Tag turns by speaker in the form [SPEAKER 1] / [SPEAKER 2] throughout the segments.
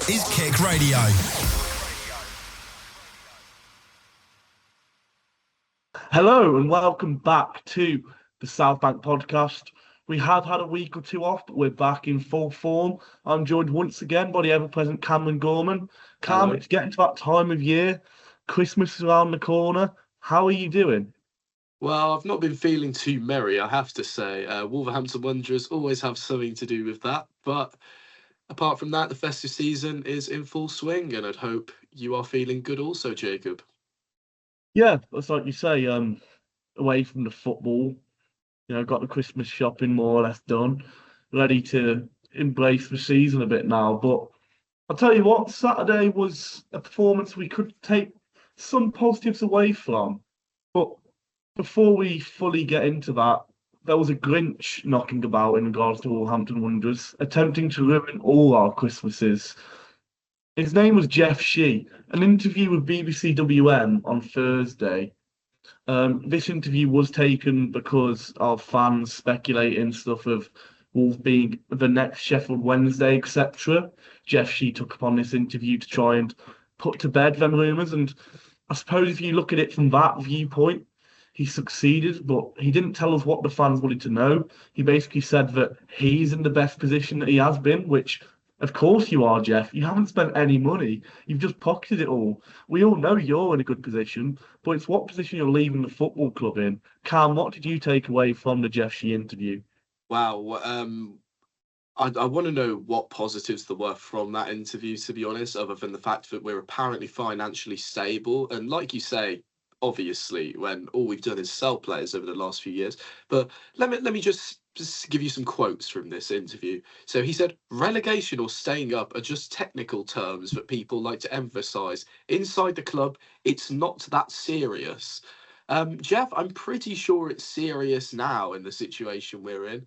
[SPEAKER 1] is KIC Radio.
[SPEAKER 2] Hello and welcome back to the South Bank podcast. We have had a week or two off, but we're back in full form. I'm joined once again by the ever-present Cameron Gorman. Cam, it's getting to that time of year. Christmas is around the corner. How are you doing?
[SPEAKER 3] Well, I've not been feeling too merry, I have to say. Wolverhampton Wanderers always have something to do with that. But apart from that, the festive season is in full swing, and I'd hope you are feeling good also, Jacob.
[SPEAKER 2] Yeah, it's like you say, away from the football, got the Christmas shopping more or less done, ready to embrace the season a bit now. But I'll tell you what, Saturday was a performance we could take some positives away from. But before we fully get into that, there was a Grinch knocking about in regards to Wolverhampton Wanderers, attempting to ruin all our Christmases. His name was Jeff Shee. An interview with BBC WM on Thursday. This interview was taken because of fans speculating stuff of Wolves being the next Sheffield Wednesday, etc. Jeff Shee took upon this interview to try and put to bed them rumours. And I suppose if you look at it from that viewpoint, he succeeded, but he didn't tell us what the fans wanted to know. He basically said that he's in the best position that he has been, which, of course you are, Jeff. You haven't spent any money. You've just pocketed it all. We all know you're in a good position, but it's what position you're leaving the football club in. Cam, what did you take away from the Jeff Shee interview?
[SPEAKER 3] Wow. I want to know what positives there were from that interview, to be honest, other than the fact that we're apparently financially stable. And like you say, obviously, when all we've done is sell players over the last few years. But let me just give you some quotes from this interview. So he said, relegation or staying up are just technical terms that people like to emphasise. Inside the club, it's not that serious. Jeff, I'm pretty sure it's serious now in the situation we're in.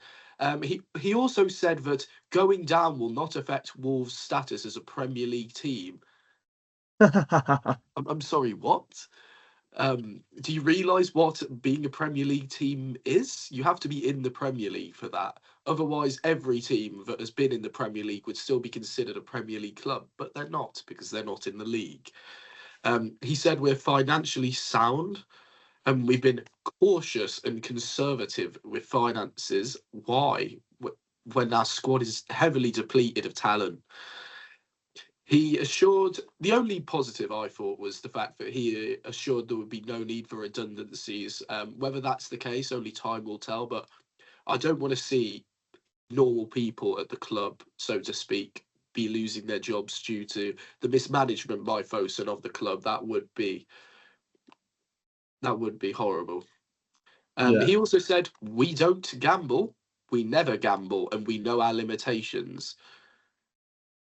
[SPEAKER 3] He also said that going down will not affect Wolves' status as a Premier League team. I'm sorry, what? Do you realise what being a Premier League team is? You have to be in the Premier League for that. Otherwise, every team that has been in the Premier League would still be considered a Premier League club, but they're not because they're not in the league. He said we're financially sound and we've been cautious and conservative with finances. Why? When our squad is heavily depleted of talent. He assured, the only positive I thought was the fact that he assured there would be no need for redundancies. Whether that's the case, only time will tell, but I don't want to see normal people at the club, so to speak, be losing their jobs due to the mismanagement by Fosun of the club. That would be horrible. He also said, we don't gamble, we never gamble, and we know our limitations.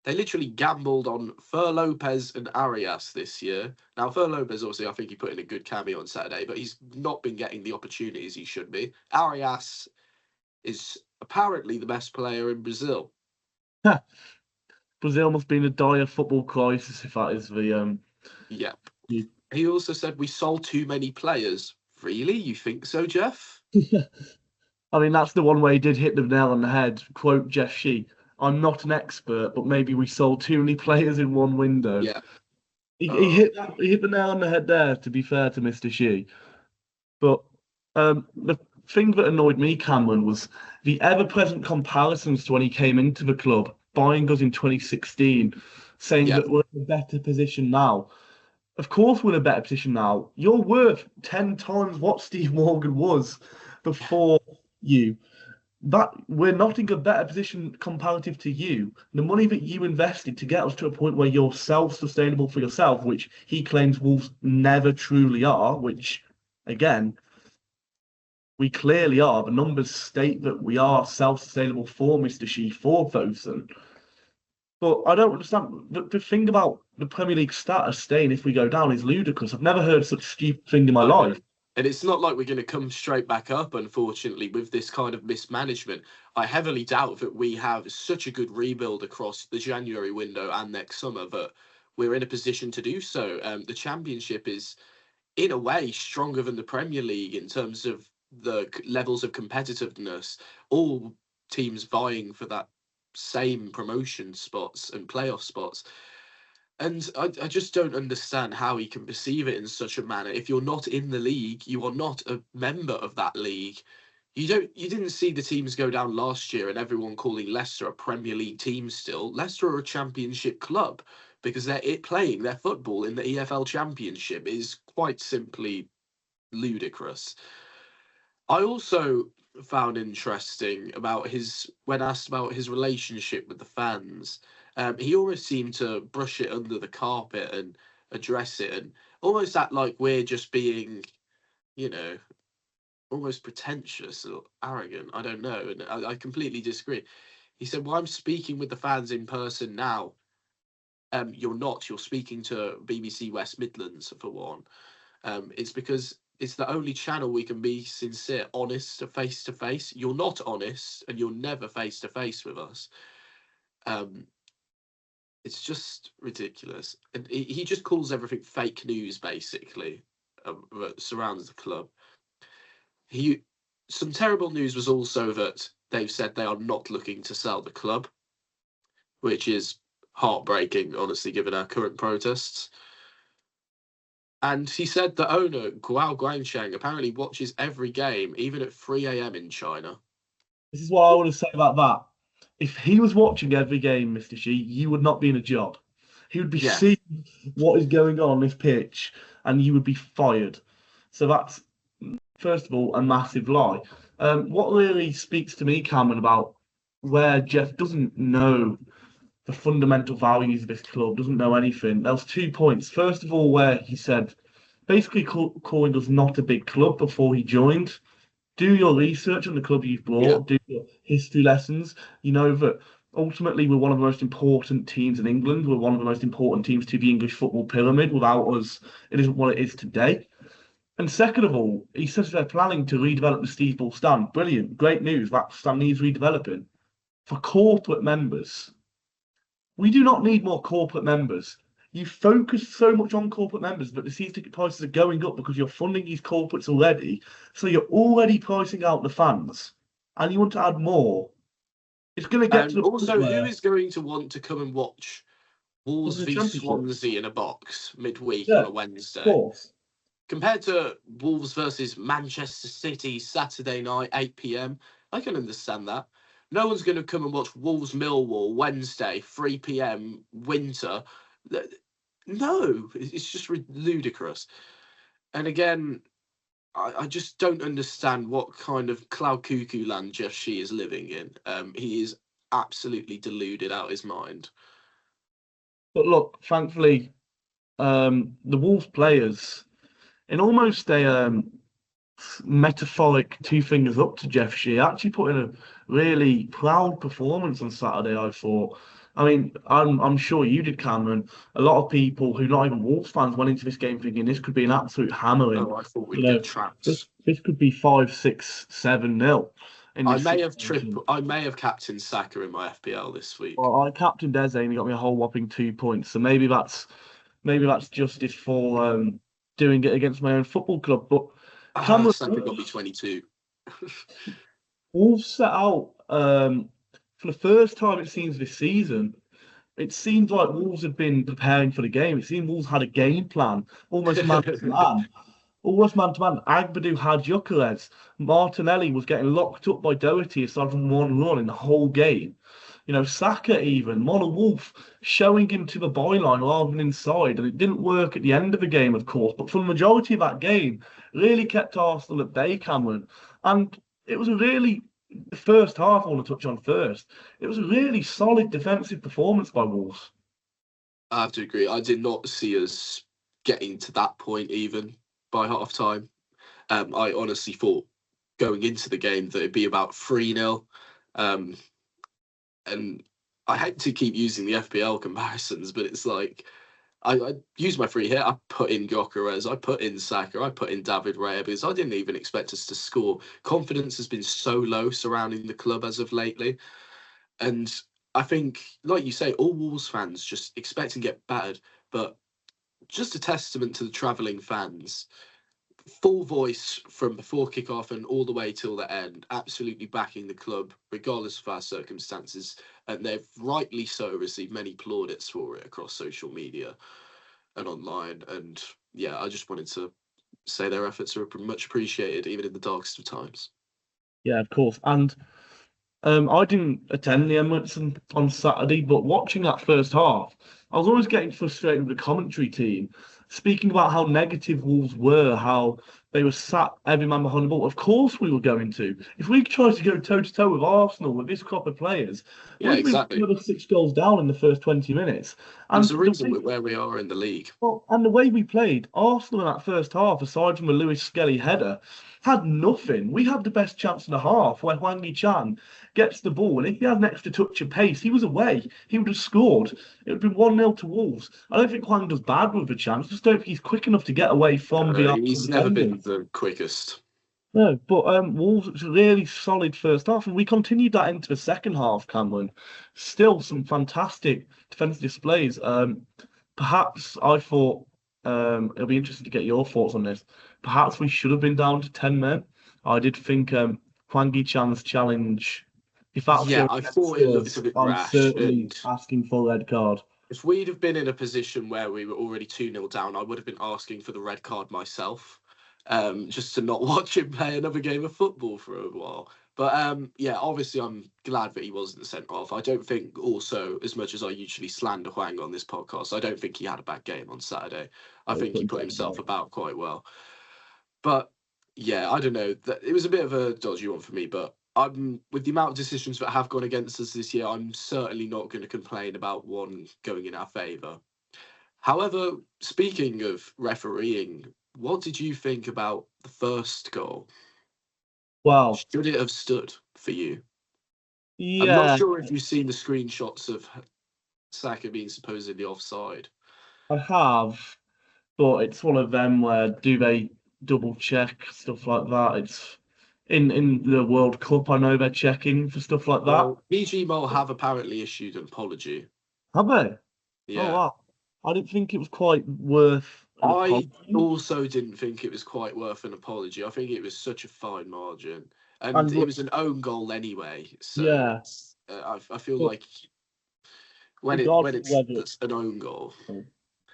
[SPEAKER 3] They literally gambled on Fer Lopez and Arias this year. Now, Fer Lopez, obviously, I think he put in a good cameo on Saturday, but he's not been getting the opportunities he should be. Arias is apparently the best player in Brazil.
[SPEAKER 2] Brazil must be in a dire football crisis if that is the...
[SPEAKER 3] Yep. He also said we sold too many players. Really? You think so, Jeff?
[SPEAKER 2] I mean, that's the one way he did hit the nail on the head. Quote Jeff Shee. I'm not an expert, but maybe we sold too many players in one window.
[SPEAKER 3] Yeah.
[SPEAKER 2] He hit the nail on the head there, to be fair to Mr. Shee. But the thing that annoyed me, Cameron, was the ever-present comparisons to when he came into the club, buying us in 2016, saying that we're in a better position now. Of course we're in a better position now. You're worth 10 times what Steve Morgan was before you. That we're not in a better position comparative to you. The money that you invested to get us to a point where you're self-sustainable for yourself, which he claims Wolves never truly are, which, again, we clearly are. The numbers state that we are self-sustainable for Mr. Shee, for Fosun. But I don't understand. The thing about the Premier League status staying if we go down is ludicrous. I've never heard such a stupid thing in my life.
[SPEAKER 3] And it's not like we're going to come straight back up, unfortunately, with this kind of mismanagement. I heavily doubt that we have such a good rebuild across the January window and next summer that we're in a position to do so. The Championship is, in a way, stronger than the Premier League in terms of the levels of competitiveness. All teams vying for that same promotion spots and playoff spots. And I just don't understand how he can perceive it in such a manner. If you're not in the league, you are not a member of that league. You didn't see the teams go down last year and everyone calling Leicester a Premier League team still. Leicester are a championship club because playing their football in the EFL Championship is quite simply ludicrous. I also found interesting about when asked about his relationship with the fans, he almost seemed to brush it under the carpet and address it, and almost act like we're just being, you know, almost pretentious or arrogant. I don't know, and I completely disagree. He said, "Well, I'm speaking with the fans in person now." You're not. You're speaking to BBC West Midlands for one. It's because it's the only channel we can be sincere, honest, face to face. You're not honest, and you're never face to face with us. Um, it's just ridiculous, and he just calls everything fake news, basically, that surrounds the club. He Some terrible news was also that they've said they are not looking to sell the club, which is heartbreaking, honestly, given our current protests. And he said the owner, Guo Guangcheng, apparently watches every game, even at 3 a.m. in China.
[SPEAKER 2] This is what I want to say about that. If he was watching every game, Mr. Shi, you would not be in a job. He would be
[SPEAKER 3] Yeah.
[SPEAKER 2] seeing what is going on this pitch, and you would be fired. So that's, first of all, a massive lie. What really speaks to me, Cameron, about where Jeff doesn't know the fundamental values of this club, doesn't know anything. There was 2 points. First of all, where he said, basically calling us not a big club before he joined. Do your research on the club you've
[SPEAKER 3] Yeah.
[SPEAKER 2] brought, do your history lessons. You know that ultimately we're one of the most important teams in England. We're one of the most important teams to the English football pyramid. Without us, it isn't what it is today. And second of all, he says they're planning to redevelop the Steve Ball stand. Brilliant, great news. That stand needs redeveloping. For corporate members, we do not need more corporate members. You focus so much on corporate members, but the season ticket prices are going up because you're funding these corporates already. So you're already pricing out the fans, and you want to add more. It's going to get to
[SPEAKER 3] And
[SPEAKER 2] the point
[SPEAKER 3] also, who
[SPEAKER 2] where
[SPEAKER 3] is going to want to come and watch
[SPEAKER 2] was
[SPEAKER 3] Wolves
[SPEAKER 2] the
[SPEAKER 3] v
[SPEAKER 2] championship.
[SPEAKER 3] Swansea in a box midweek
[SPEAKER 2] Yeah,
[SPEAKER 3] on a
[SPEAKER 2] of
[SPEAKER 3] Wednesday?
[SPEAKER 2] course.
[SPEAKER 3] Compared to Wolves versus Manchester City Saturday night, 8 p.m., I can understand that. No one's going to come and watch Wolves Millwall Wednesday, 3 p.m. winter. No, it's just ludicrous. And again, I just don't understand what kind of cloud cuckoo land Jeff Shee is living in. He is absolutely deluded out his mind.
[SPEAKER 2] But look, thankfully, the Wolves players, in almost a metaphoric two fingers up to Jeff Shea, actually put in a really proud performance on Saturday, I thought. I mean, I'm sure you did, Cameron. A lot of people who not even Wolves fans went into this game thinking this could be an absolute hammering.
[SPEAKER 3] Oh, I thought
[SPEAKER 2] You
[SPEAKER 3] we'd
[SPEAKER 2] know,
[SPEAKER 3] get
[SPEAKER 2] this
[SPEAKER 3] trapped.
[SPEAKER 2] this could be 5-6-7-0 in this situation.
[SPEAKER 3] I may have captained Saka in my FPL this week.
[SPEAKER 2] Well, I captained Eze and he got me a whole whopping 2 points. So maybe that's justice for doing it against my own football club. But Cameron,
[SPEAKER 3] Saka got me 22.
[SPEAKER 2] Wolves set out for the first time it seems this season. It seemed like Wolves had been preparing for the game. It seemed Wolves had a game plan, almost man to man. Almost man to man. Agbadu had Gyökeres. Martinelli was getting locked up by Doherty aside from one run in the whole game. You know, Saka even, Mono Wolf showing him to the byline rather than inside. And it didn't work at the end of the game, of course, but for the majority of that game, really kept Arsenal at bay, Cameron. And it was a really, the first half I want to touch on first, it was a really solid defensive performance by Wolves.
[SPEAKER 3] I have to agree. I did not see us getting to that point even by half time. I honestly thought going into the game that it'd be about 3-0. And I hate to keep using the FPL comparisons, but it's like I use my free hit. I put in Gyökeres, I put in Saka, I put in David Raya because I didn't even expect us to score. Confidence has been so low surrounding the club as of lately. And I think, like you say, all Wolves fans just expect and get battered. But just a testament to the travelling fans. full voice from before kickoff and all the way till the end, absolutely backing the club, regardless of our circumstances. And they've rightly so received many plaudits for it across social media and online. And yeah, I just wanted to say their efforts are much appreciated, even in the darkest of times.
[SPEAKER 2] Yeah, of course. And I didn't attend the Emirates on Saturday, but watching that first half, I was always getting frustrated with the commentary team, speaking about how negative Wolves were, how they were sat every man behind the ball. Of course, we were going to. If we tried to go toe to toe with Arsenal with this crop of players,
[SPEAKER 3] Yeah,
[SPEAKER 2] we'd be
[SPEAKER 3] exactly.
[SPEAKER 2] another 6 goals down in the first 20 minutes.
[SPEAKER 3] There's
[SPEAKER 2] And
[SPEAKER 3] a
[SPEAKER 2] the
[SPEAKER 3] reason
[SPEAKER 2] way
[SPEAKER 3] we're where we are in the league.
[SPEAKER 2] well, and the way we played, Arsenal in that first half, aside from a Lewis Skelly header, had nothing. We had the best chance in the half when Hwang Chan gets the ball, and if he had an extra touch of pace, he was away. He would have scored. It would have been 1-0 to Wolves. I don't think Hwang does bad with the chance. I just don't think he's quick enough to get away from the Arsenal
[SPEAKER 3] He's never been
[SPEAKER 2] defenders.
[SPEAKER 3] the quickest.
[SPEAKER 2] No, but Wolves was a really solid first half, and we continued that into the second half, Cameron. Still some fantastic defensive displays. Perhaps I thought it'll be interesting to get your thoughts on this. Perhaps we should have been down to 10 men. I did think Hwang Chan's challenge, if that's
[SPEAKER 3] Yeah,
[SPEAKER 2] going
[SPEAKER 3] I
[SPEAKER 2] against
[SPEAKER 3] thought it looked
[SPEAKER 2] us,
[SPEAKER 3] a bit
[SPEAKER 2] I'm
[SPEAKER 3] rash.
[SPEAKER 2] certainly
[SPEAKER 3] And
[SPEAKER 2] asking for a red card.
[SPEAKER 3] if we'd have been in a position where we were already 2-0 down, I would have been asking for the red card myself, just to not watch him play another game of football for a while. But yeah, obviously, I'm glad that he wasn't sent off. I don't think, also, as much as I usually slander Hwang on this podcast, I don't think he had a bad game on Saturday. I
[SPEAKER 2] They
[SPEAKER 3] think he
[SPEAKER 2] couldn't
[SPEAKER 3] put
[SPEAKER 2] get it
[SPEAKER 3] himself
[SPEAKER 2] right.
[SPEAKER 3] about quite well. But yeah, I don't know. It was a bit of a dodgy one for me, but I'm with the amount of decisions that have gone against us this year, I'm certainly not going to complain about one going in our favour. However, speaking of refereeing, what did you think about the first goal?
[SPEAKER 2] Well,
[SPEAKER 3] Should it have stood for you? I'm not
[SPEAKER 2] yeah,
[SPEAKER 3] sure if you've seen the screenshots of Saka being supposedly offside.
[SPEAKER 2] I have, but it's one of them where do they double check stuff like that? It's in the World Cup, I know they're checking for stuff like that.
[SPEAKER 3] Well, BG Mole have apparently issued an apology.
[SPEAKER 2] Have they? Oh
[SPEAKER 3] Yeah.
[SPEAKER 2] wow. I didn't think it was quite worth an
[SPEAKER 3] I
[SPEAKER 2] apology.
[SPEAKER 3] also didn't think it was quite worth an apology. I think it was such a fine margin, and
[SPEAKER 2] And
[SPEAKER 3] it was an own goal anyway. So
[SPEAKER 2] yeah,
[SPEAKER 3] I feel
[SPEAKER 2] but
[SPEAKER 3] like when
[SPEAKER 2] regardless of
[SPEAKER 3] it's
[SPEAKER 2] whether it,
[SPEAKER 3] an own goal.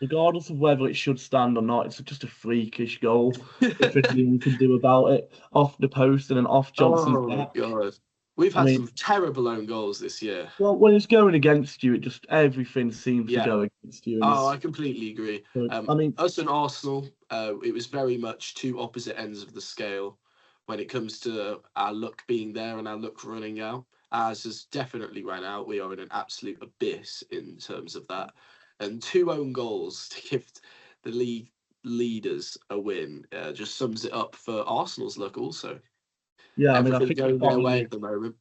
[SPEAKER 2] regardless of whether it should stand or not, it's just a freakish goal. If anything we can do about it, off the post and then off Johnson's
[SPEAKER 3] Oh my
[SPEAKER 2] back.
[SPEAKER 3] god, we've
[SPEAKER 2] I
[SPEAKER 3] had
[SPEAKER 2] mean,
[SPEAKER 3] some terrible own goals this year.
[SPEAKER 2] well, when it's going against you, it just everything seems to
[SPEAKER 3] Yeah.
[SPEAKER 2] go against you, and
[SPEAKER 3] Oh, I
[SPEAKER 2] it's.
[SPEAKER 3] completely agree.
[SPEAKER 2] I mean,
[SPEAKER 3] Us and Arsenal, it was very much two opposite ends of the scale when it comes to our luck being there and our luck running out. Ours has definitely ran out. We are in an absolute abyss in terms of that. And two own goals to give the league leaders a win just sums it up for Arsenal's luck also.
[SPEAKER 2] yeah, I mean, I
[SPEAKER 3] Everything
[SPEAKER 2] think we're
[SPEAKER 3] going their way
[SPEAKER 2] probably
[SPEAKER 3] at the moment.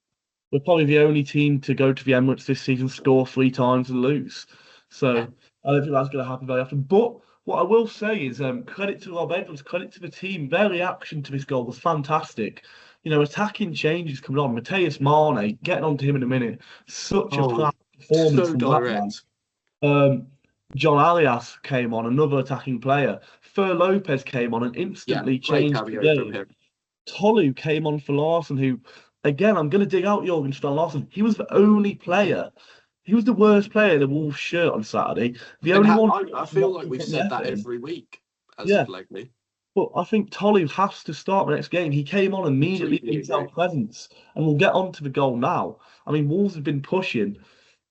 [SPEAKER 2] we're probably the only team to go to the Emirates this season, score 3 times and lose. So I don't think that's going to happen very often. But what I will say is credit to Rob Edwards, credit to the team. Their reaction to this goal was fantastic. You know, attacking changes coming on. Mateus Mane, getting on to him in a minute. Such a
[SPEAKER 3] Oh,
[SPEAKER 2] flat performance
[SPEAKER 3] so
[SPEAKER 2] from that man.
[SPEAKER 3] direct.
[SPEAKER 2] John Alias came on, another attacking player. Fer Lopez came on and
[SPEAKER 3] Yeah,
[SPEAKER 2] instantly
[SPEAKER 3] great
[SPEAKER 2] changed the
[SPEAKER 3] cameo from
[SPEAKER 2] game.
[SPEAKER 3] him.
[SPEAKER 2] Tolu came on for Larson, who, again, I'm going to dig out Jorgen Strand Larson. He was the only player. He was the worst player in the Wolves shirt on Saturday. The
[SPEAKER 3] And
[SPEAKER 2] only one
[SPEAKER 3] I feel
[SPEAKER 2] not
[SPEAKER 3] like
[SPEAKER 2] to
[SPEAKER 3] we've
[SPEAKER 2] put the
[SPEAKER 3] said
[SPEAKER 2] effort
[SPEAKER 3] that
[SPEAKER 2] in.
[SPEAKER 3] every week as
[SPEAKER 2] Yeah,
[SPEAKER 3] of lately.
[SPEAKER 2] but I think Tolu has to start the next game. He came on immediately,
[SPEAKER 3] Completely
[SPEAKER 2] brings
[SPEAKER 3] agree.
[SPEAKER 2] out presence, and we'll get on to the goal now. I mean, Wolves have been pushing.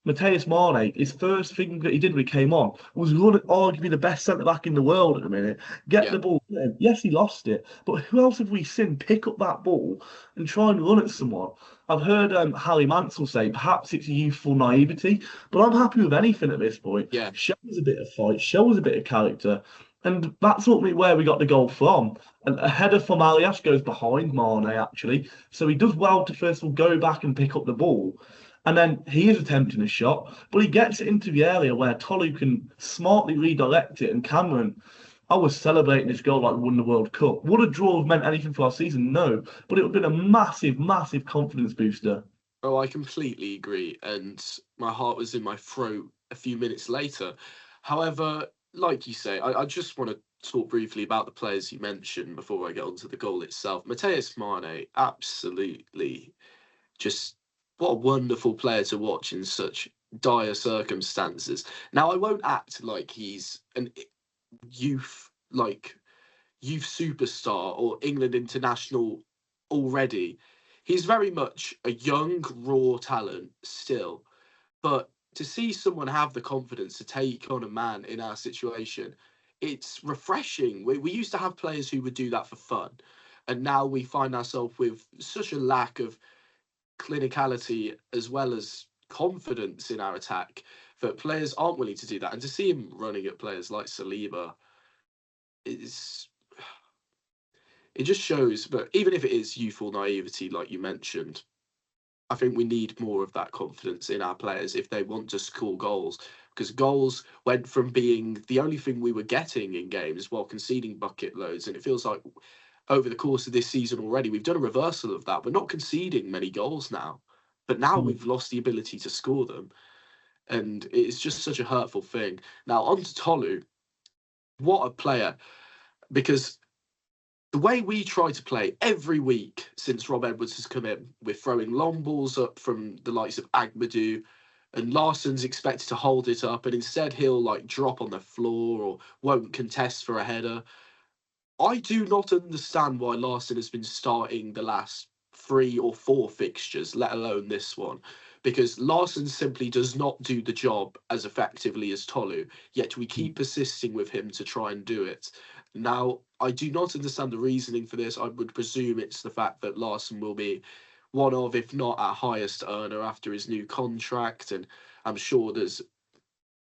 [SPEAKER 2] Mateus Mane, his first thing that he did when he came on was run at arguably the best centre back in the world at the minute. Get
[SPEAKER 3] Yeah.
[SPEAKER 2] the ball. Yes, he lost it, but who else have we seen pick up that ball and try and run at someone? I've heard Harry Mansell say perhaps it's youthful naivety, but I'm happy with anything at this point.
[SPEAKER 3] Yeah.
[SPEAKER 2] Show us a bit of fight, show us a bit of character. And that's ultimately where we got the goal from. And a header from Alias goes behind Mane, actually. So he does well to first of all go back and pick up the ball. And then he is attempting a shot, but he gets it into the area where Tolu can smartly redirect it. And Cameron, I was celebrating this goal like we won the World Cup. Would a draw have meant anything for our season? No, but it would have been a massive, massive confidence booster.
[SPEAKER 3] Oh, I completely agree. And my heart was in my throat a few minutes later. However, like you say, I just want to talk briefly about the players you mentioned before I get onto the goal itself. Mateus Mane, absolutely just what a wonderful player to watch in such dire circumstances. Now, I won't act like he's an youth like youth superstar or England international already. He's very much a young, raw talent still. But to see someone have the confidence to take on a man in our situation, it's refreshing. We used to have players who would do that for fun. And now we find ourselves with such a lack of clinicality as well as confidence in our attack that players aren't willing to do that. And to see him running at players like Saliba is it just shows. But even if it is youthful naivety, like you mentioned, I think we need more of that confidence in our players if they want to score goals. Because goals went from being the only thing we were getting in games while conceding bucket loads. And it feels like over the course of this season already, we've done a reversal of that. We're not conceding many goals now, but now we've lost the ability to score them. And it's just such a hurtful thing. Now, on to Tolu. What a player. Because the way we try to play every week since Rob Edwards has come in, we're throwing long balls up from the likes of Agmadou, and Larsson's expected to hold it up, and instead he'll like drop on the floor or won't contest for a header. I do not understand why Larsson has been starting the last 3 or 4 fixtures, let alone this one, because Larsson simply does not do the job as effectively as Tolu, yet we keep persisting with him to try and do it. Now, I do not understand the reasoning for this. I would presume it's the fact that Larsson will be one of, if not our highest earner after his new contract, and I'm sure there's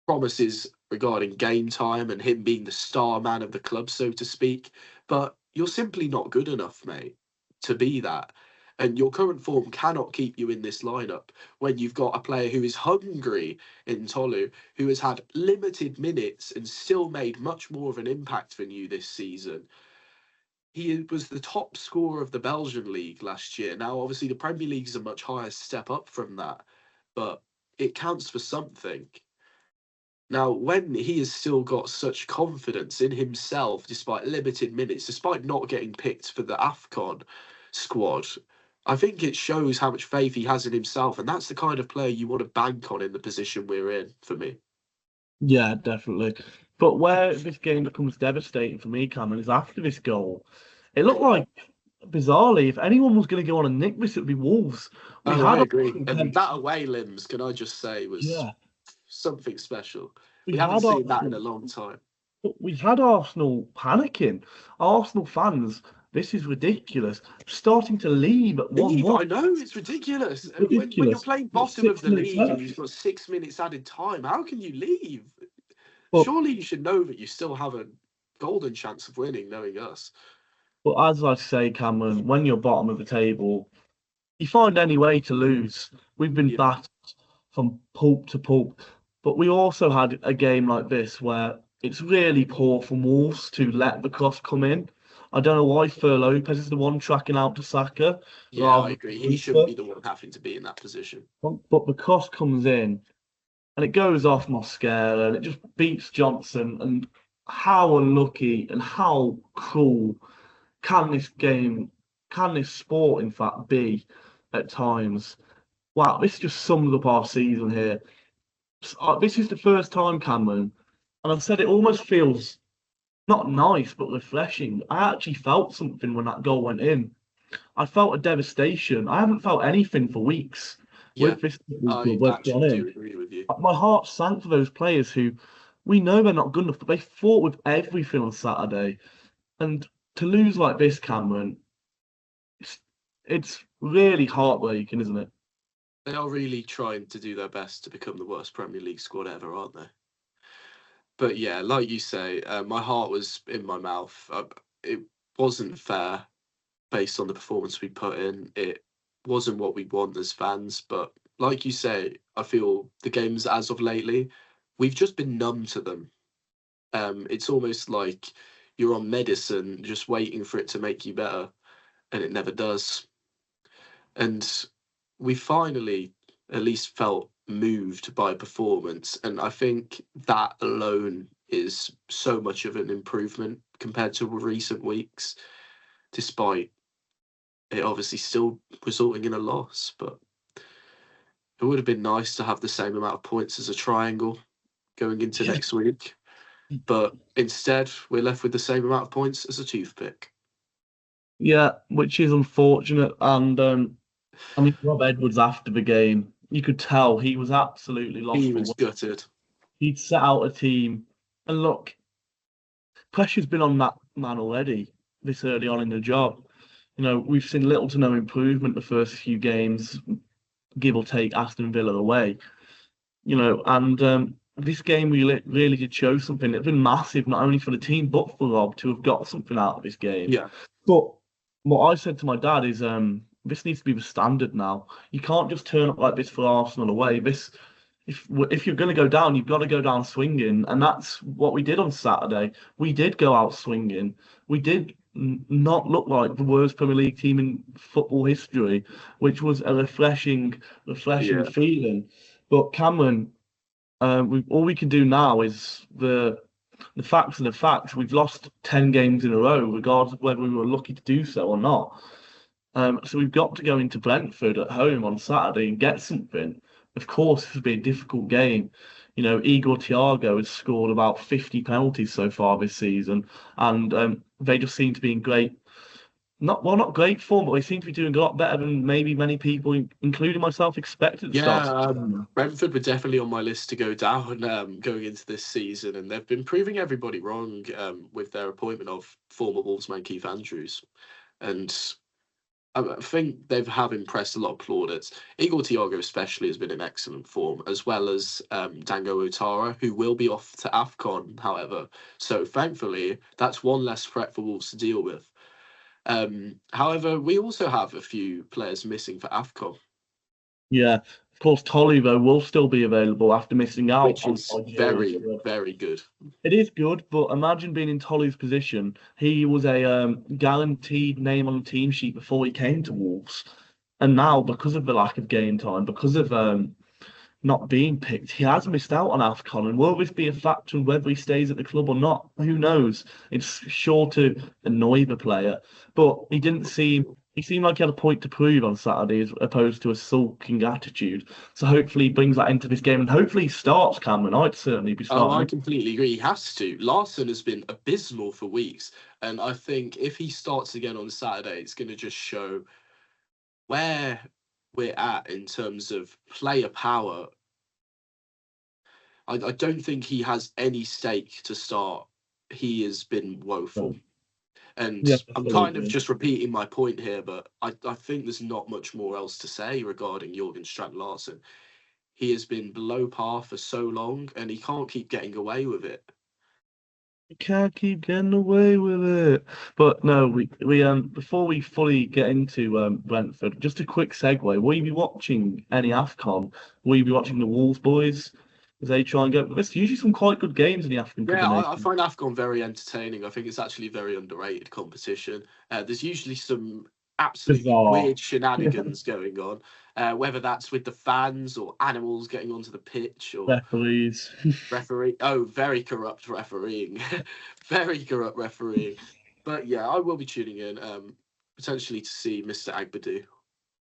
[SPEAKER 3] promises regarding game time and him being the star man of the club, so to speak. But you're simply not good enough, mate, to be that. And your current form cannot keep you in this lineup when you've got a player who is hungry in Tolu, who has had limited minutes and still made much more of an impact than you this season. He was the top scorer of the Belgian league last year. Now, obviously, the Premier League is a much higher step up from that, but it counts for something. Now, when he has still got such confidence in himself, despite limited minutes, despite not getting picked for the AFCON squad, I think it shows how much faith he has in himself. And that's the kind of player you want to bank on in the position we're in, for me.
[SPEAKER 2] Yeah, definitely. But where this game becomes devastating for me, Cameron, is after this goal. It looked like, bizarrely, if anyone was going to go on and nick this, it would be Wolves. We
[SPEAKER 3] Oh, I
[SPEAKER 2] had
[SPEAKER 3] agree. And
[SPEAKER 2] Arsenal,
[SPEAKER 3] that away limbs, can I just say, was
[SPEAKER 2] yeah,
[SPEAKER 3] something special.
[SPEAKER 2] we
[SPEAKER 3] We haven't
[SPEAKER 2] had
[SPEAKER 3] seen that in a
[SPEAKER 2] Arsenal,
[SPEAKER 3] long time.
[SPEAKER 2] we had Arsenal panicking. Arsenal fans, this is ridiculous. Starting to leave at
[SPEAKER 3] Eve,
[SPEAKER 2] 1-1.
[SPEAKER 3] I know, it's ridiculous. When you're
[SPEAKER 2] Ridiculous.
[SPEAKER 3] playing
[SPEAKER 2] With
[SPEAKER 3] bottom of
[SPEAKER 2] six
[SPEAKER 3] the
[SPEAKER 2] minutes
[SPEAKER 3] league and
[SPEAKER 2] left.
[SPEAKER 3] you've got 6 minutes added time, how can you leave?
[SPEAKER 2] But
[SPEAKER 3] Surely you should know that you still have a golden chance of winning, knowing us.
[SPEAKER 2] but as I say, Cameron, when you're bottom of the table, you find any way to lose. We've been
[SPEAKER 3] Yeah,
[SPEAKER 2] battered from pulp to pulp. But we also had a game like this where it's really poor from Wolves to let the cross come in. I don't know why Fer Lopez is the one tracking out to Saka
[SPEAKER 3] yeah, I
[SPEAKER 2] rather
[SPEAKER 3] agree.
[SPEAKER 2] than
[SPEAKER 3] He shouldn't
[SPEAKER 2] Cooper.
[SPEAKER 3] be the one having to be in that position.
[SPEAKER 2] But the cross comes in and it goes off Mosquera and it just beats Johnson. And how unlucky and how cruel can this game, can this sport, in fact, be at times? Wow, this just sums up our season here. This is the first time, Cameron, and I've said it almost feels not nice but refreshing. I actually felt something when that goal went in. I felt a devastation. I haven't felt anything for weeks
[SPEAKER 3] Yeah,
[SPEAKER 2] with this football
[SPEAKER 3] I
[SPEAKER 2] club when it's gone
[SPEAKER 3] actually do
[SPEAKER 2] in.
[SPEAKER 3] agree with you.
[SPEAKER 2] My heart sank for those players who we know they're not good enough, but they fought with everything on Saturday. And to lose like this, Cameron, it's, it's really heartbreaking, isn't it?
[SPEAKER 3] They are really trying to do their best to become the worst Premier League squad ever, aren't they? But yeah, like you say, my heart was in my mouth. It wasn't fair based on the performance we put in. It wasn't what we want as fans. But like you say, I feel the games as of lately, we've just been numb to them. It's almost like you're on medicine, just waiting for it to make you better, and it never does. And we finally at least felt moved by performance. And I think that alone is so much of an improvement. compared to recent weeks, despite it obviously still resulting in a loss. But it would have been nice to have the same amount of points as a triangle going into
[SPEAKER 2] Yeah.
[SPEAKER 3] next week. But instead, we're left with the same amount of points as a toothpick.
[SPEAKER 2] Yeah, which is unfortunate. And I mean, Rob Edwards after the game, you could tell he was absolutely lost
[SPEAKER 3] He
[SPEAKER 2] for
[SPEAKER 3] was
[SPEAKER 2] words.
[SPEAKER 3] gutted.
[SPEAKER 2] He'd set out a team, and look, pressure's been on that man already this early on in the job. You know, we've seen little to no improvement the first few games, give or take Aston Villa away. You know, and this game really did show something. It's been massive, not only for the team but for Rob to have got something out of this game.
[SPEAKER 3] Yeah.
[SPEAKER 2] But what I said to my dad is, this needs to be the standard now. You can't just turn up like this for Arsenal away. If you're going to go down, you've got to go down swinging, and that's what we did on Saturday. We did go out swinging. We did not look like the worst Premier League team in football history, which was a refreshing
[SPEAKER 3] Yeah.
[SPEAKER 2] feeling. But Cameron, all we can do now is the facts are the facts. We've lost 10 games in a row, regardless of whether we were lucky to do so or not. So we've got to go into Brentford at home on Saturday and get something. Of course, this will be a difficult game. You know, Igor Thiago has scored about 50 penalties so far this season, and they just seem to be in not great form, but they seem to be doing a lot better than maybe many people, including myself, expected at the start
[SPEAKER 3] Yeah,
[SPEAKER 2] of the season.
[SPEAKER 3] Brentford were definitely on my list to go down going into this season, and they've been proving everybody wrong with their appointment of former Wolvesman Keith Andrews. And I think they have impressed a lot of plaudits. Igor Thiago especially has been in excellent form, as well as Dango Otara, who will be off to AFCON, however. So thankfully, that's one less threat for Wolves to deal with. However, we also have a few players missing for AFCON,
[SPEAKER 2] Yeah, of course, Tolly though will still be available after missing out
[SPEAKER 3] which
[SPEAKER 2] on
[SPEAKER 3] is
[SPEAKER 2] Nigeria's
[SPEAKER 3] very,
[SPEAKER 2] squad.
[SPEAKER 3] very good.
[SPEAKER 2] It is good, but imagine being in Tolly's position. He was a guaranteed name on the team sheet before he came to Wolves, and now because of the lack of game time, because of not being picked, he has missed out on AFCON. And will this be a factor in whether he stays at the club or not? Who knows? It's sure to annoy the player, but he seemed like he had a point to prove on Saturday as opposed to a sulking attitude. So hopefully he brings that into this game, and hopefully he starts Cameron. I'd certainly be
[SPEAKER 3] Oh,
[SPEAKER 2] starting
[SPEAKER 3] I
[SPEAKER 2] him.
[SPEAKER 3] completely agree. He has to. Larson has been abysmal for weeks, and I think if he starts again on Saturday, it's going to just show where we're at in terms of player power. I don't think he has any stake to start. He has been woeful. And
[SPEAKER 2] Yeah,
[SPEAKER 3] I'm kind of
[SPEAKER 2] absolutely.
[SPEAKER 3] just repeating my point here, but I think there's not much more else to say regarding Jorgen Strand Larson. He has been below par for so long, and he can't keep getting away with it.
[SPEAKER 2] We can't keep getting away with it. But no, we before we fully get into Brentford, just a quick segue. Will you be watching any AFCON? Will you be watching the Wolves boys as they try and go? There's usually some quite good games in the African Cup
[SPEAKER 3] Yeah,
[SPEAKER 2] of
[SPEAKER 3] I
[SPEAKER 2] Nations.
[SPEAKER 3] find AFCON very entertaining. I think it's actually a very underrated competition. There's usually some absolutely
[SPEAKER 2] Bizarre.
[SPEAKER 3] weird shenanigans going on, whether that's with the fans or animals getting onto the pitch or
[SPEAKER 2] Referees.
[SPEAKER 3] referee. Oh, very corrupt refereeing, very corrupt refereeing. But yeah, I will be tuning in potentially to see Mr. Agbadu.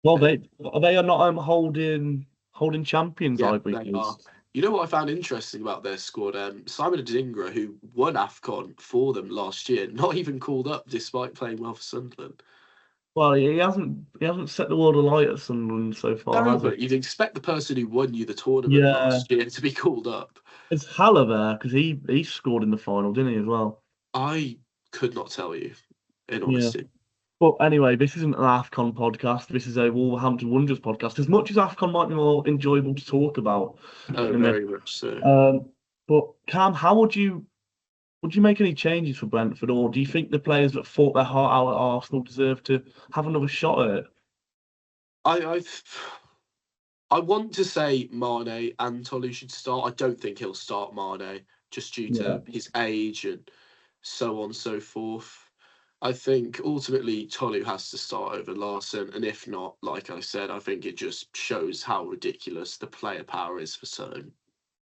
[SPEAKER 2] Well,
[SPEAKER 3] Uh,
[SPEAKER 2] they are not holding champions,
[SPEAKER 3] yeah,
[SPEAKER 2] Ivory
[SPEAKER 3] they are.
[SPEAKER 2] Coast.
[SPEAKER 3] You know what I found interesting about their squad? Simon Adingra, who won AFCON for them last year, not even called up despite playing well for Sunderland.
[SPEAKER 2] Well, he hasn't set the world alight at Sunderland so far,
[SPEAKER 3] No,
[SPEAKER 2] has he?
[SPEAKER 3] but you'd expect the person who won you the tournament
[SPEAKER 2] Yeah,
[SPEAKER 3] last year to be called up.
[SPEAKER 2] it's Haller there because he scored in the final, didn't he as well?
[SPEAKER 3] I could not tell you, in
[SPEAKER 2] Yeah.
[SPEAKER 3] honesty.
[SPEAKER 2] But anyway, this isn't an AFCON podcast. This is a Wolverhampton Wanderers podcast. As much as AFCON might be more enjoyable to talk about
[SPEAKER 3] Oh,
[SPEAKER 2] in this.
[SPEAKER 3] very much so.
[SPEAKER 2] But Cam, how would you make any changes for Brentford, or do you think the players that fought their heart out at Arsenal deserve to have another shot at it?
[SPEAKER 3] I I want to say Mane and Tolu should start. I don't think he'll start Mane just due
[SPEAKER 2] Yeah.
[SPEAKER 3] to his age and so on and so forth. I think ultimately Tolu has to start over Larson, and if not, like I said, I think it just shows how ridiculous the player power is for Son.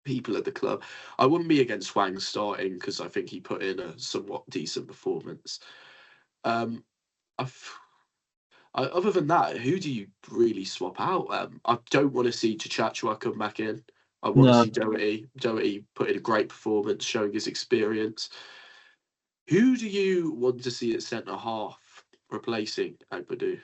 [SPEAKER 3] people at the club. I wouldn't be against Wang starting because I think he put in a somewhat decent performance. Um, other than that, who do you really swap out? I don't want to see Chachachua come back in. I want to
[SPEAKER 2] No,
[SPEAKER 3] see Doherty. Doherty put in a great performance, showing his experience. Who do you want to see at centre half replacing Agbadu?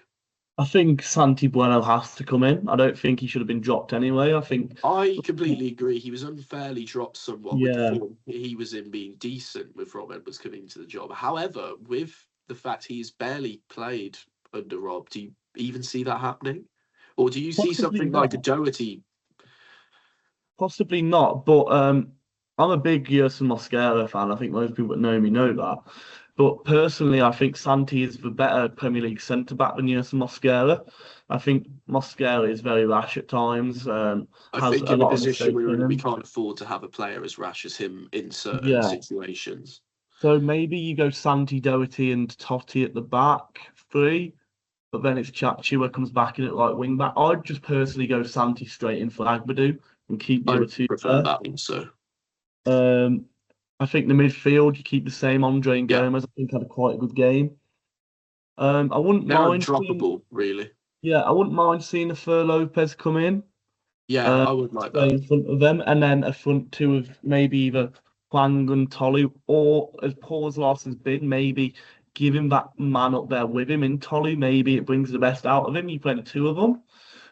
[SPEAKER 2] I think Santi Bueno has to come in. I don't think he should have been dropped anyway. I think,
[SPEAKER 3] I completely agree. He was unfairly dropped somewhat with the
[SPEAKER 2] yeah,
[SPEAKER 3] form he was in being decent with Rob Edwards coming to the job. However, with the fact he's barely played under Rob, do you even see that happening? Or do you see
[SPEAKER 2] possibly
[SPEAKER 3] something like a
[SPEAKER 2] not.
[SPEAKER 3] Doherty?
[SPEAKER 2] Possibly not, but I'm a big Yerson Mosquera fan. I think most people that know me know that. But personally, I think Santi is the better Premier League centre back than Yerson Mosquera. I think Mosquera is very rash at times,
[SPEAKER 3] I
[SPEAKER 2] has
[SPEAKER 3] think
[SPEAKER 2] a
[SPEAKER 3] in a
[SPEAKER 2] lot of
[SPEAKER 3] position
[SPEAKER 2] mistakes
[SPEAKER 3] we're
[SPEAKER 2] in
[SPEAKER 3] in, we
[SPEAKER 2] him.
[SPEAKER 3] can't afford to have a player as rash as him in certain
[SPEAKER 2] Yeah.
[SPEAKER 3] situations.
[SPEAKER 2] So maybe you go Santi, Doherty, and Totti at the back three, but then it's Chachua comes back in at like wing back. I'd just personally go Santi straight in for Agbadu and keep the
[SPEAKER 3] I
[SPEAKER 2] other two
[SPEAKER 3] prefer
[SPEAKER 2] there.
[SPEAKER 3] that also.
[SPEAKER 2] Um, I think the midfield, you keep the same. Andre and
[SPEAKER 3] Yeah,
[SPEAKER 2] Gomez, I think, had a quite a good game. I wouldn't
[SPEAKER 3] they're
[SPEAKER 2] mind seeing,
[SPEAKER 3] undroppable, really.
[SPEAKER 2] yeah, I wouldn't mind seeing a Fur Lopez come in,
[SPEAKER 3] Yeah,
[SPEAKER 2] uh,
[SPEAKER 3] I would like
[SPEAKER 2] play
[SPEAKER 3] that.
[SPEAKER 2] in front of them, and then a front two of maybe either Hwang and Tolu, or as poor as Larson's been, maybe give him that man up there with him in Tolu. Maybe it brings the best out of him. You play the two of them.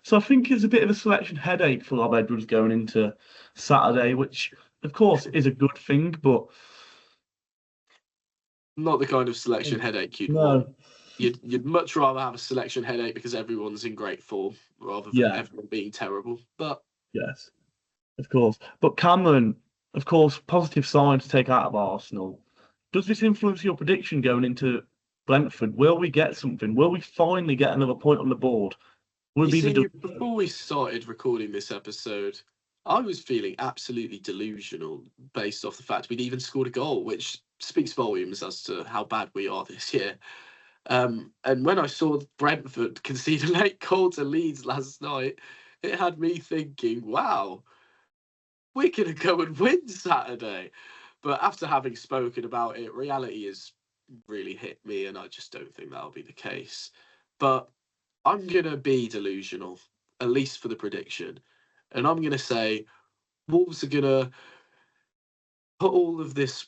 [SPEAKER 2] So I think it's a bit of a selection headache for Rob Edwards going into Saturday, which of course is a good thing, but
[SPEAKER 3] Not the kind of selection headache you'd want.
[SPEAKER 2] no,
[SPEAKER 3] You'd much rather have a selection headache because everyone's in great form rather than
[SPEAKER 2] yeah,
[SPEAKER 3] everyone being terrible. But
[SPEAKER 2] yes. Of course. But Cameron, of course, positive sign to take out of Arsenal. Does this influence your prediction going into Brentford? Will we get something? Will we finally get another point on the board? Will it
[SPEAKER 3] you
[SPEAKER 2] be the
[SPEAKER 3] see, before we started recording this episode, I was feeling absolutely delusional based off the fact we'd even scored a goal, which speaks volumes as to how bad we are this year. And when I saw Brentford concede a late goal to Leeds last night, it had me thinking, wow, we're going to go and win Saturday. But after having spoken about it, reality has really hit me, and I just don't think that'll be the case. But I'm going to be delusional, at least for the prediction. And I'm going to say Wolves are going to put all of this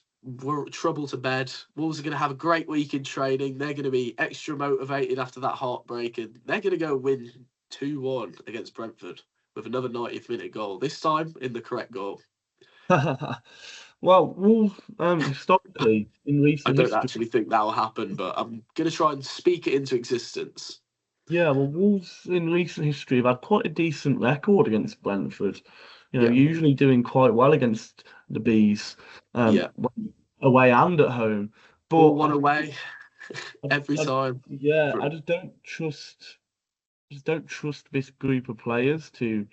[SPEAKER 3] trouble to bed. Wolves are going to have a great week in training. They're going to be extra motivated after that heartbreak, and they're going to go win 2-1 against Brentford with another 90th minute goal, this time in the correct goal.
[SPEAKER 2] Well, Wolves, historically, in
[SPEAKER 3] I
[SPEAKER 2] recent
[SPEAKER 3] don't
[SPEAKER 2] history,
[SPEAKER 3] actually think that will happen, but I'm going to try and speak it into existence.
[SPEAKER 2] yeah, well, Wolves in recent history have had quite a decent record against Brentford.
[SPEAKER 3] Yeah,
[SPEAKER 2] Usually doing quite well against the Bees,
[SPEAKER 3] yeah.
[SPEAKER 2] away and at home.
[SPEAKER 3] All
[SPEAKER 2] But
[SPEAKER 3] one away
[SPEAKER 2] I,
[SPEAKER 3] every time.
[SPEAKER 2] yeah, I
[SPEAKER 3] From
[SPEAKER 2] just don't trust this group of players to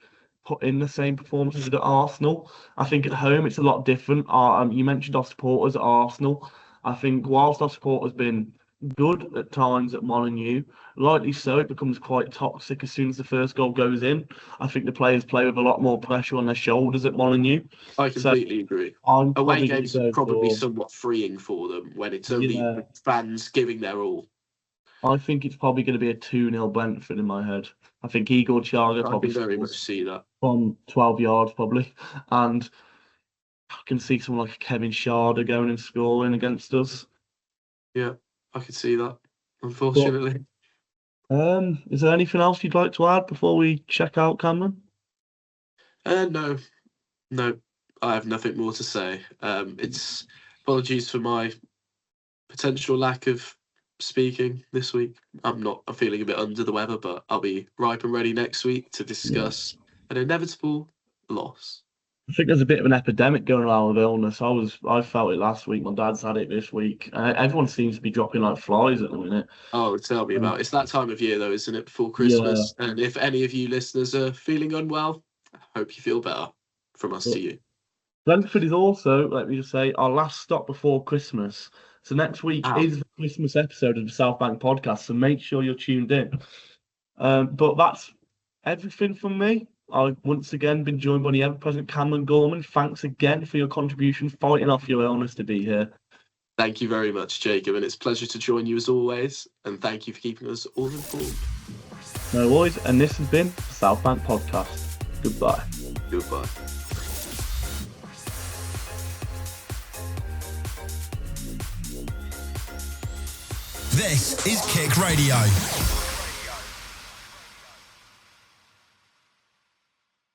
[SPEAKER 2] put in the same performances at Arsenal. I think at home it's a lot different. You mentioned our supporters at Arsenal. I think whilst our support has been good at times at Molineux, rightly so, it becomes quite toxic as soon as the first goal goes in. I think the players play with a lot more pressure on their shoulders at Molineux.
[SPEAKER 3] I
[SPEAKER 2] So
[SPEAKER 3] completely agree.
[SPEAKER 2] I'm
[SPEAKER 3] Away
[SPEAKER 2] probably going to
[SPEAKER 3] games would
[SPEAKER 2] go
[SPEAKER 3] probably be
[SPEAKER 2] for,
[SPEAKER 3] somewhat freeing for them when it's only
[SPEAKER 2] yeah,
[SPEAKER 3] the fans giving their all.
[SPEAKER 2] I think it's probably going to be a 2-0 Brentford in my head. I think Igor Thiago
[SPEAKER 3] I
[SPEAKER 2] probably
[SPEAKER 3] can very much
[SPEAKER 2] scores
[SPEAKER 3] see that.
[SPEAKER 2] from 12 yards, probably. And I can see someone like Kevin Sharder going and scoring against us.
[SPEAKER 3] Yeah, I can see that,
[SPEAKER 2] But
[SPEAKER 3] unfortunately.
[SPEAKER 2] is there anything else you'd like to add before we check out, Cameron?
[SPEAKER 3] No, no, I have nothing more to say. It's apologies for my potential lack of speaking this week. I'm feeling a bit under the weather, but I'll be ripe and ready next week to
[SPEAKER 2] Yeah.
[SPEAKER 3] discuss an inevitable loss.
[SPEAKER 2] I think there's a bit of an epidemic going around with illness. I felt it last week. My dad's had it this week. Everyone seems to be dropping like flies at the minute.
[SPEAKER 3] Oh, tell me
[SPEAKER 2] Um,
[SPEAKER 3] about it. It's that time of year, though, isn't it? Before
[SPEAKER 2] yeah,
[SPEAKER 3] Christmas. And if any of you listeners are feeling unwell, I hope you feel better from us
[SPEAKER 2] but
[SPEAKER 3] to you.
[SPEAKER 2] Brentford is also, let me just say, our last stop before Christmas. So next week
[SPEAKER 3] Ah,
[SPEAKER 2] is the Christmas episode of the South Bank podcast. So make sure you're tuned in. But that's everything from me. I've once again been joined by the ever-present Cameron Gorman. Thanks again for your contribution, fighting off your illness to be here.
[SPEAKER 3] Thank you very much, Jacob, and it's a pleasure to join you as always. And thank you for keeping us all informed.
[SPEAKER 2] No worries, and this has been the South Bank Podcast. Goodbye.
[SPEAKER 3] Goodbye.
[SPEAKER 1] This is KIC Radio.